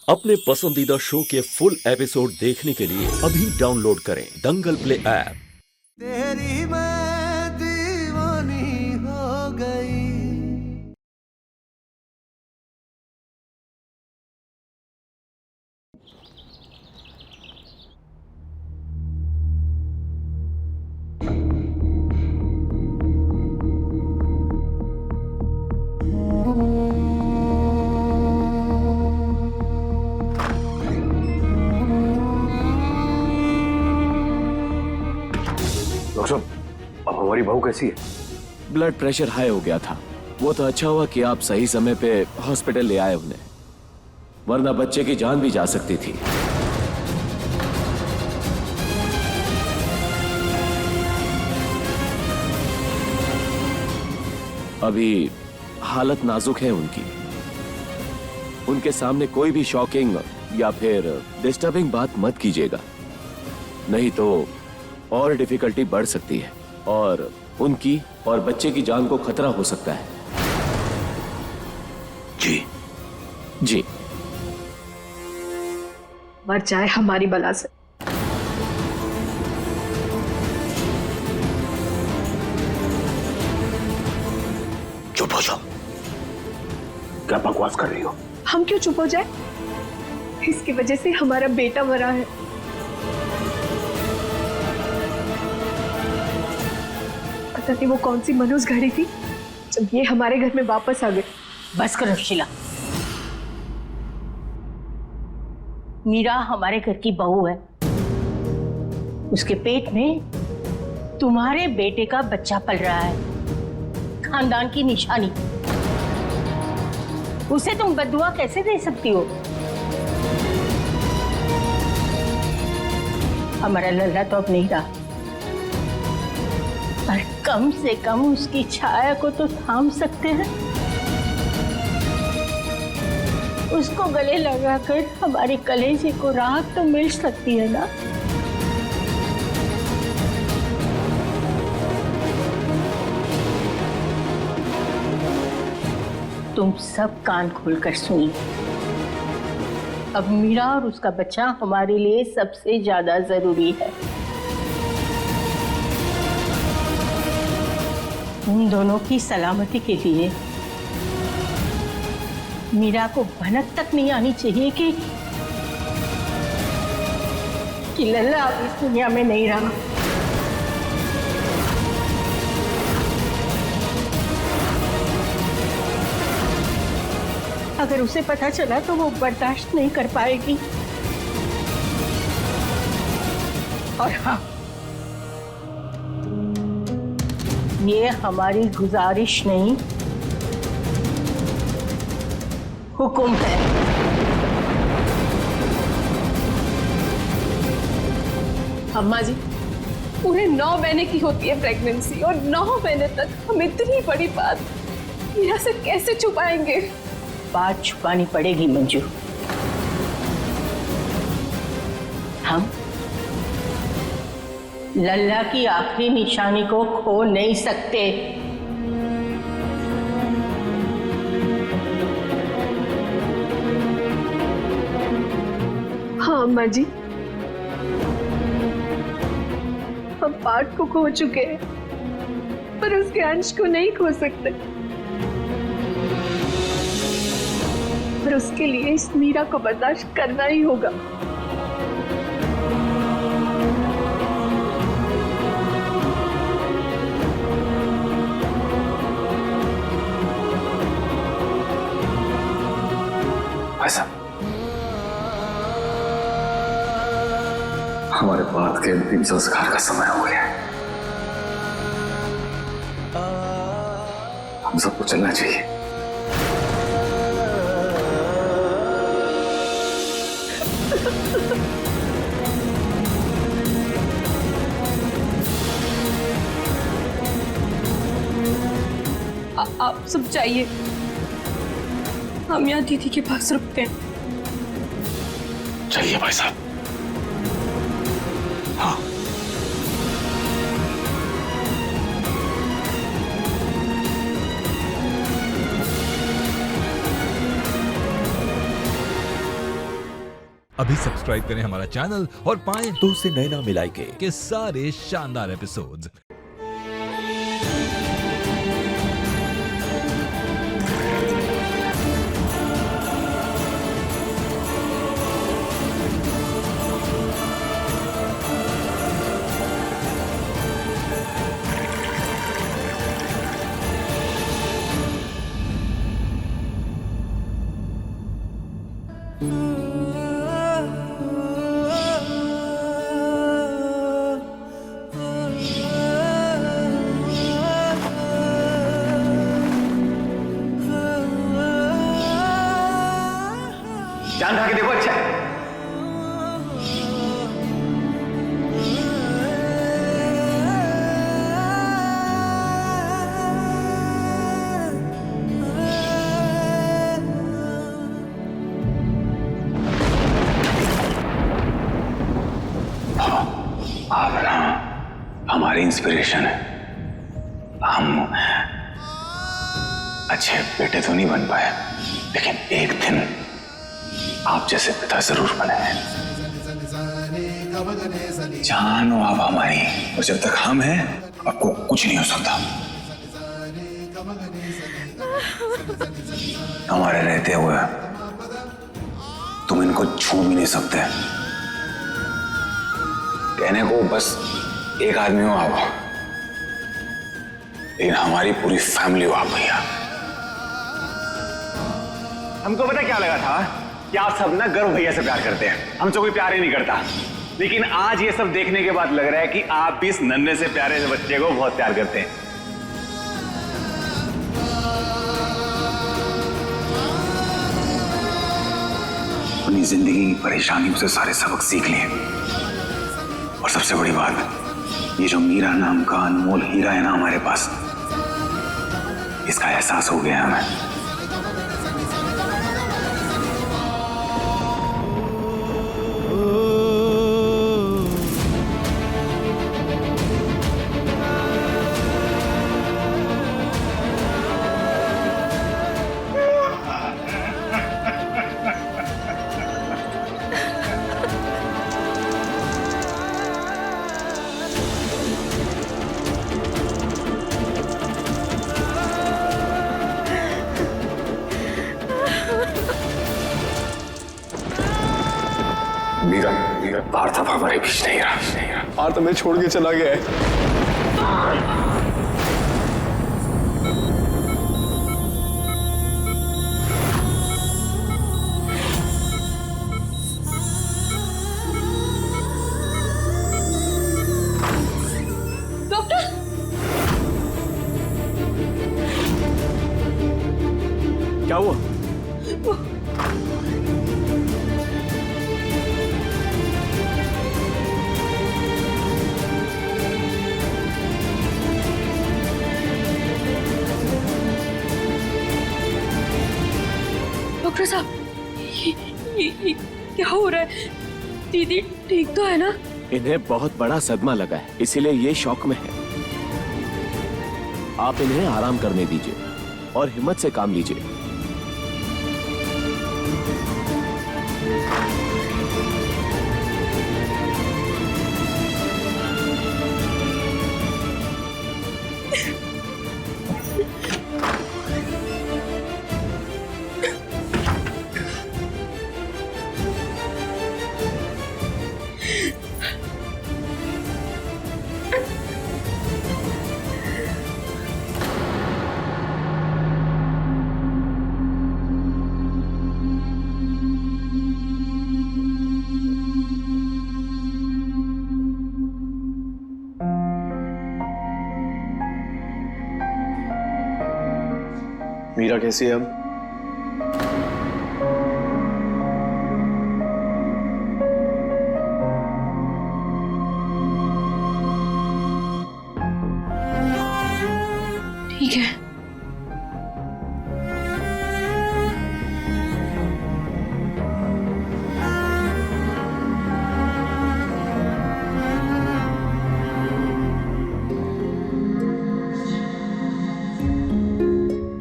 अपने पसंदीदा शो के फुल एपिसोड देखने के लिए अभी डाउनलोड करें दंगल प्ले ऐप। तेरी मैं दीवानी हो गई। डॉक्टर साहब, अब हमारी बहू कैसी है? ब्लड प्रेशर हाई हो गया था। वो तो अच्छा हुआ कि आप सही समय पे हॉस्पिटल ले आए उन्हें, वरना बच्चे की जान भी जा सकती थी। अभी हालत नाजुक है उनकी। उनके सामने कोई भी शॉकिंग या फिर डिस्टर्बिंग बात मत कीजिएगा, नहीं तो और डिफिकल्टी बढ़ सकती है और उनकी और बच्चे की जान को खतरा हो सकता है। जी जी। मर जाए हमारी बला से। चुप हो जाओ। क्या बकवास कर रही हो? हम क्यों चुप हो जाए? इसकी वजह से हमारा बेटा मरा है। पता नहीं वो कौन सी मनोज घड़ी थी जब ये हमारे घर में वापस आ गए। बस करो शीला। मीरा हमारे घर की बहू है। उसके पेट में तुम्हारे बेटे का बच्चा पल रहा है, खानदान की निशानी। उसे तुम बद्दुआ कैसे दे सकती हो? हमारा लल्ला तो अब नहीं रहा, पर कम से कम उसकी छाया को तो थाम सकते हैं। उसको गले लगाकर हमारे कलेजे को राहत तो मिल सकती है ना। तुम सब कान खोलकर सुनिए। अब मीरा और उसका बच्चा हमारे लिए सबसे ज्यादा जरूरी है। उन दोनों की सलामती के लिए मीरा को भनक तक नहीं आनी चाहिए कि लल्ला अब इस दुनिया में नहीं रहा। अगर उसे पता चला तो वो बर्दाश्त नहीं कर पाएगी। और हाँ, ये हमारी गुजारिश नहीं, हुक्म है। अम्मा जी, पूरे 9 महीने की होती है प्रेगनेंसी और 9 महीने तक हम इतनी बड़ी बात मीरा से कैसे छुपाएंगे? बात छुपानी पड़ेगी मंजू। हम लल्ला की आखिरी निशानी को खो नहीं सकते। हाँ अम्मा जी, हम पार्ट को खो चुके हैं, पर उसके अंश को नहीं खो सकते। पर उसके लिए इस मीरा को बर्दाश्त करना ही होगा। ऐसा हमारे बाद के अंतिम संस्कार का समय हो गया है। हम सबको चलना चाहिए। आप सब जाइए, हम यहाँ दीदी के पास रुकते हैं। चलिए भाई साहब। हाँ। अभी सब्सक्राइब करें हमारा चैनल और पाएं तो से नैना मिलाई के सारे शानदार एपिसोड्स। जान खा के देखो, अच्छा है। आप ना हमारी इंस्पिरेशन है। हम अच्छे बेटे तो नहीं बन पाए, लेकिन एक दिन आप जैसे पिता जरूर बने। जान हो आप हमारी, और जब तक हम हैं आपको कुछ नहीं हो सकता। हमारे रहते हुए तुम इनको छू भी नहीं सकते। कहने को बस एक आदमी हो आप, लेकिन हमारी पूरी फैमिली हो आप भैया। हमको पता क्या लगा था कि आप सब ना गर्व भैया से प्यार करते हैं, हमसे कोई प्यार ही नहीं करता। लेकिन आज ये सब देखने के बाद लग रहा है कि आप भी इस नन्हे से प्यारे से बच्चे को बहुत प्यार करते हैं। अपनी जिंदगी की परेशानियों से सारे सबक सीख लिए, और सबसे बड़ी बात, ये जो मीरा नाम का अनमोल हीरा है ना हमारे पास, इसका एहसास हो गया हमें। मीरा पार्थ अब हमारे बीच नहीं रहा। पार्थ हमें छोड़ के चला गया है। डॉक्टर, क्या हुआ? डॉक्टर साहब, ये क्या हो रहा है? दीदी ठीक तो है ना? इन्हें बहुत बड़ा सदमा लगा है, इसीलिए ये शॉक में है। आप इन्हें आराम करने दीजिए और हिम्मत से काम लीजिए। मीरा कैसी है अब? ठीक है।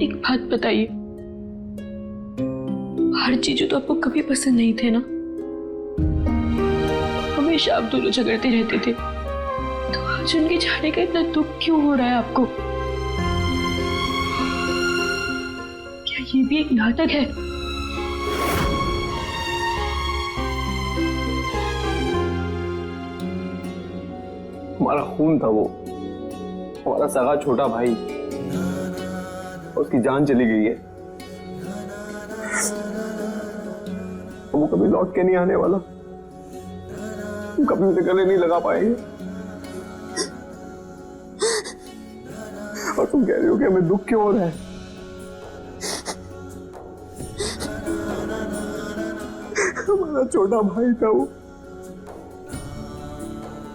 एक बात बताइए, हर चीजें तो आपको कभी पसंद नहीं थे ना? हमेशा आप दोनों झगड़ते रहते थे, तो आज उनके जाने का इतना दुख क्यों हो रहा है आपको? क्या ये भी एक नाटक है? हमारा खून था वो, हमारा सगा छोटा भाई, उसकी जान चली गई है। वो कभी लौट के नहीं आने वाला, हम कभी उसे गले नहीं लगा पाएंगे। और तुम कह रही हो कि हमें दुख क्यों हो रहा है? हमारा छोटा भाई था वो,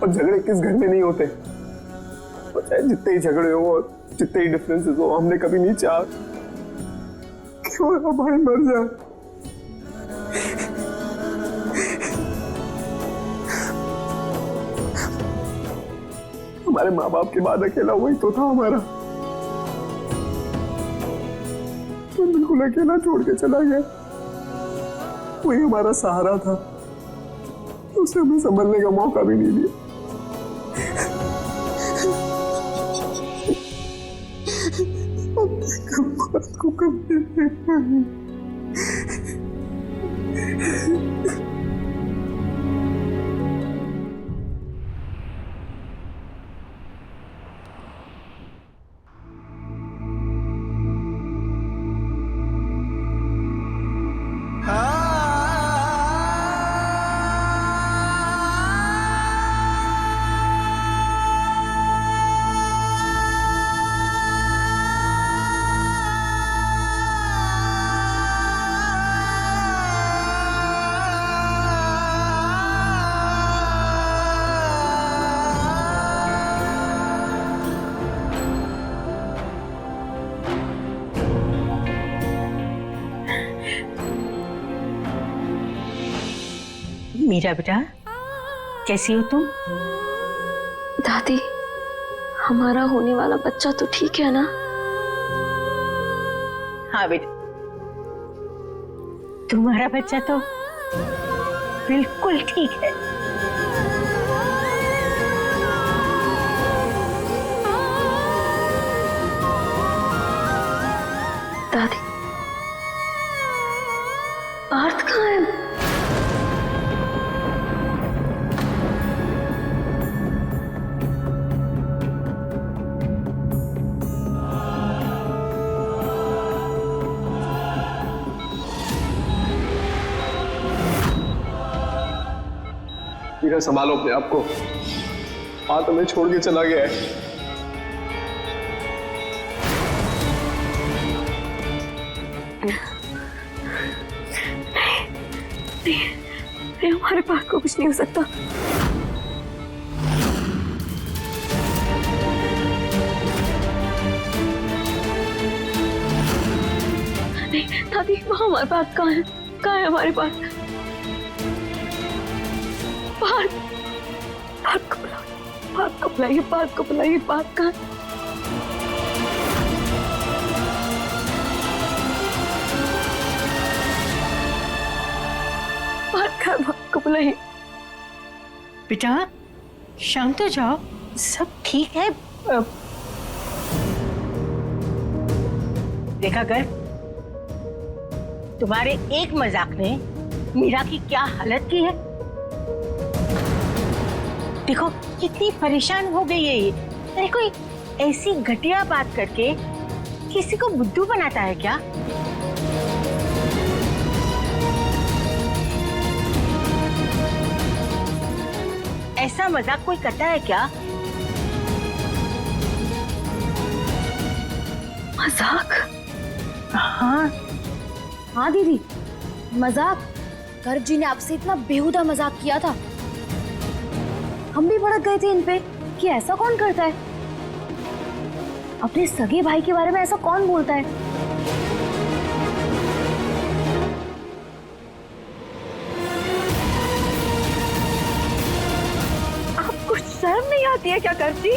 और झगड़े किस घर में नहीं होते? और चाहे जितने ही झगड़े हो और जितने ही डिफरेंसेस हो, हमने कभी नहीं चाहा कि हमारा भाई मर जाए। हमारे माँ बाप के बाद अकेला वही तो था हमारा, तो बिल्कुल अकेला छोड़ के चला गया। वही हमारा सहारा था, उसे हमें संभलने का मौका भी नहीं दिया। को कभी मीरा बेटा, कैसी हो तुम? दादी, हमारा होने वाला बच्चा तो ठीक है ना? हाँ बेटा, तुम्हारा बच्चा तो बिल्कुल ठीक है। दादी, पार्थ कहाँ है? मीरा, संभालो अपने आप को। हाँ, तुम्हें छोड़ के चला गया है। नहीं, हमारे पास को कुछ नहीं हो सकता। नहीं दादी, वहाँ हमारे पास कहाँ है? कहाँ है हमारे पास? पार्थ को बुलाइए, पार्थ को बुलाइए। पार्थ कहाँ? पार्थ को बुलाइए। बेटा शांत हो जाओ, सब ठीक है। देखा कर, तुम्हारे एक मजाक ने मीरा की क्या हालत की है। देखो कितनी परेशान हो गई है ये। अरे कोई ऐसी घटिया बात करके किसी को बुद्धू बनाता है क्या? ऐसा मजाक कोई करता है क्या? मजाक? हाँ हाँ दीदी, मजाक। गर्ग जी ने आपसे इतना बेहुदा मजाक किया था, हम भी भड़क गए थे इन पे कि ऐसा कौन करता है। अपने सगे भाई के बारे में ऐसा कौन बोलता है? आपको शर्म नहीं आती है क्या गर्ग जी?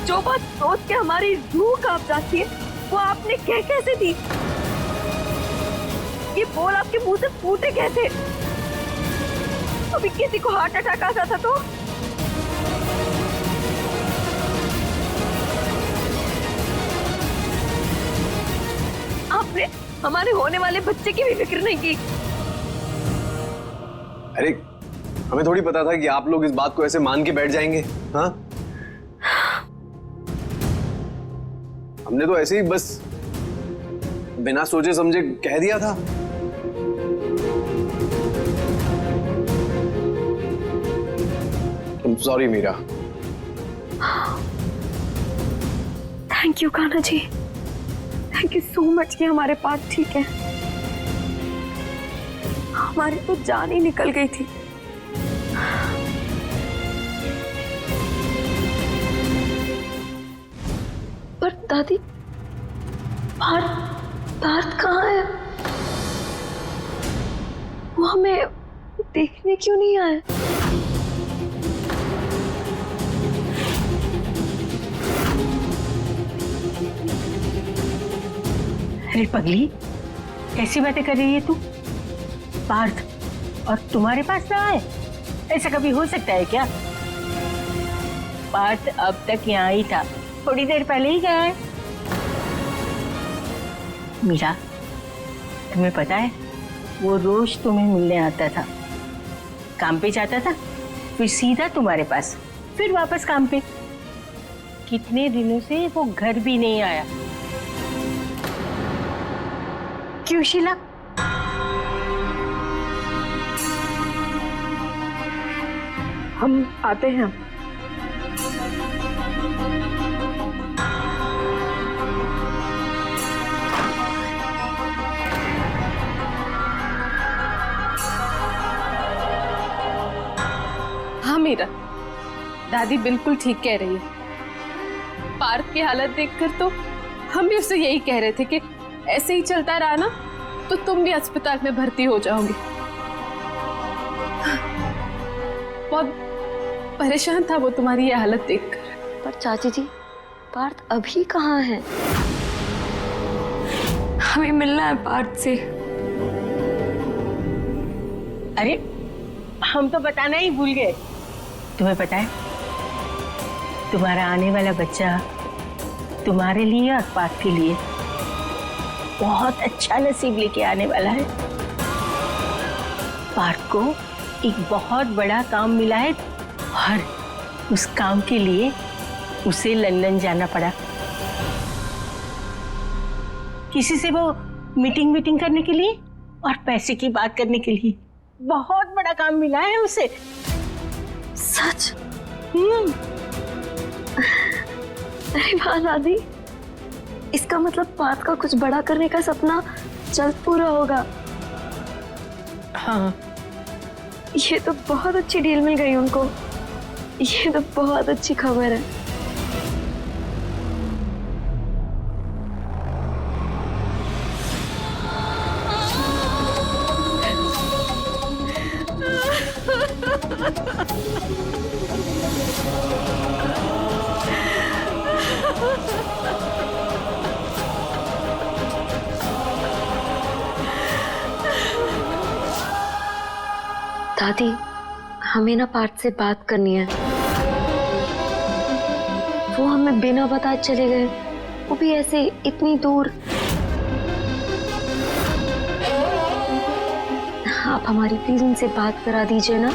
जो बात सोच के हमारी रूह कांप जाती है, वो आपने कह कैसे दी? ये बोल आपके मुंह से फूटे कैसे? कभी किसी को हार्ट अटैक आ जाता तो? आपने हमारे होने वाले बच्चे की भी फिक्र नहीं की। अरे हमें थोड़ी पता था कि आप लोग इस बात को ऐसे मान के बैठ जाएंगे। हाँ, हमने तो ऐसे ही बस बिना सोचे समझे कह दिया था। Sorry Meera. Thank you Kanha ji, thank you so much कि हमारे पास ठीक है। हमारी तो जान ही निकल गई थी। पर दादी, पार्थ कहाँ है? वो हमें देखने क्यों नहीं आए? अरे पगली, कैसी बातें कर रही है तू? पार्थ और तुम्हारे पास ना आए, ऐसा कभी हो सकता है क्या? पार्थ अब तक यहाँ ही था, थोड़ी देर पहले ही गया है। मीरा, तुम्हें पता है वो रोज तुम्हें मिलने आता था, काम पे जाता था, फिर सीधा तुम्हारे पास, फिर वापस काम पे। कितने दिनों से वो घर भी नहीं आया। क्यों शीला? हम आते हैं। हाँ मीरा, दादी बिल्कुल ठीक कह रही है। पार्थ की हालत देखकर तो हम भी उससे यही कह रहे थे कि ऐसे ही चलता रहा ना तो तुम भी अस्पताल में भर्ती हो जाओगे। बहुत परेशान था वो तुम्हारी ये हालत देखकर। पर चाची जी, पार्थ अभी कहाँ है? हमें मिलना है पार्थ से। अरे हम तो बताना ही भूल गए। तुम्हें पता है, तुम्हारा आने वाला बच्चा तुम्हारे लिए और पार्थ के लिए बहुत अच्छा नसीब लेके आने वाला है। पार्थ को एक बहुत बड़ा काम मिला है और उस काम के लिए उसे लंदन जाना पड़ा। किसी से वो मीटिंग करने के लिए और पैसे की बात करने के लिए। बहुत बड़ा काम मिला है उसे। सच? अरे वाह दादी, इसका मतलब पार्थ का कुछ बड़ा करने का सपना जल्द पूरा होगा। हाँ, ये तो बहुत अच्छी डील मिल गई उनको। ये तो बहुत अच्छी खबर है। दादी, हमें ना पार्थ से बात करनी है। वो हमें बिना बताए चले गए, वो भी ऐसे इतनी दूर। आप हमारी प्लीज उनसे बात करा दीजिए ना।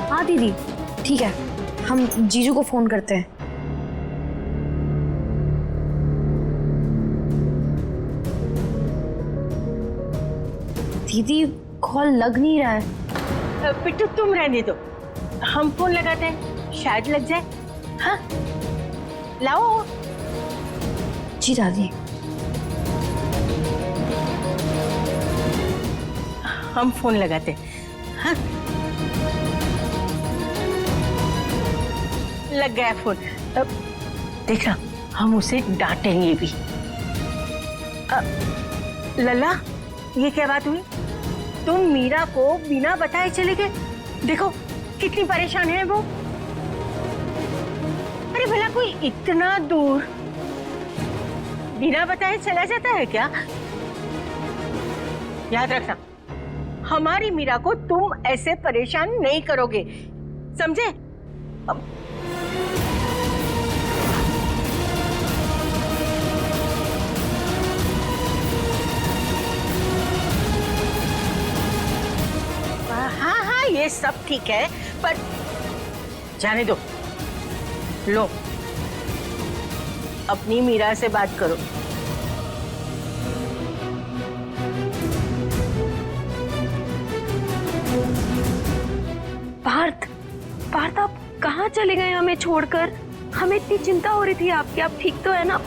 हाँ दीदी, ठीक है, हम जीजू को फोन करते हैं। दीदी कॉल लग नहीं रहा है। पिट्टू तुम रहने दो, हम फोन लगाते हैं, शायद लग जाए। हाँ लाओ। जी दादी। हम फोन लगाते हैं। हाँ लग गया फोन। अब देखना, हम उसे डांटेंगे भी। लला, ये क्या बात हुई? तुम मीरा को बिना बताए चले गए। देखो कितनी परेशान है वो। अरे भला कोई इतना दूर बिना बताए चला जाता है क्या? याद रखना, हमारी मीरा को तुम ऐसे परेशान नहीं करोगे, समझे? हाँ हाँ, ये सब ठीक है, पर जाने दो। लो, अपनी मीरा से बात करो। पार्थ, पार्थ आप कहाँ चले गए हमें छोड़कर? हमें इतनी चिंता हो रही थी आपकी, आप ठीक तो है ना?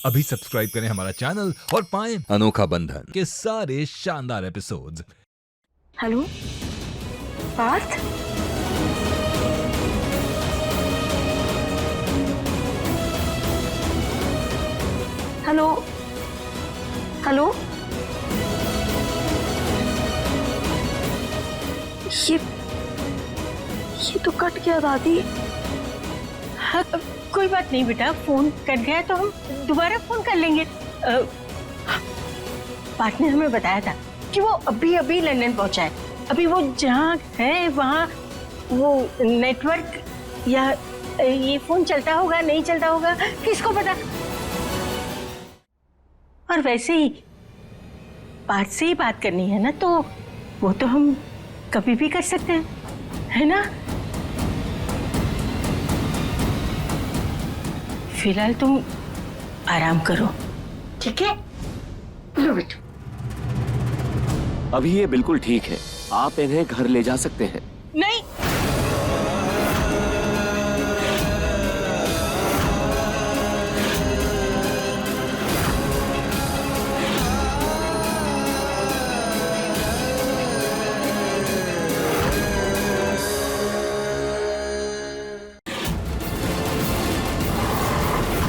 अभी सब्सक्राइब करें हमारा चैनल और पाएं अनोखा बंधन के सारे शानदार episodes. Hello Parth, hello hello, ये तो कट गया दादी। हाँ, कोई बात नहीं बेटा, फोन कट गया तो हम दोबारा फोन कर लेंगे। पार्थ ने हमें बताया था कि वो अभी अभी लंदन पहुंचा है। अभी वो जहाँ है वहाँ वो नेटवर्क या ये फोन चलता होगा नहीं चलता होगा, किसको पता। और वैसे ही पार्थ से ही बात करनी है ना, तो वो तो हम कभी भी कर सकते हैं, है ना? फिलहाल तुम आराम करो, ठीक है? लो बेटा। अभी ये बिल्कुल ठीक है, आप इन्हें घर ले जा सकते हैं। नहीं,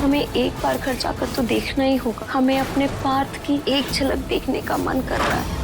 हमें एक बार घर जाकर तो देखना ही होगा। हमें अपने पार्थ की एक झलक देखने का मन कर रहा है।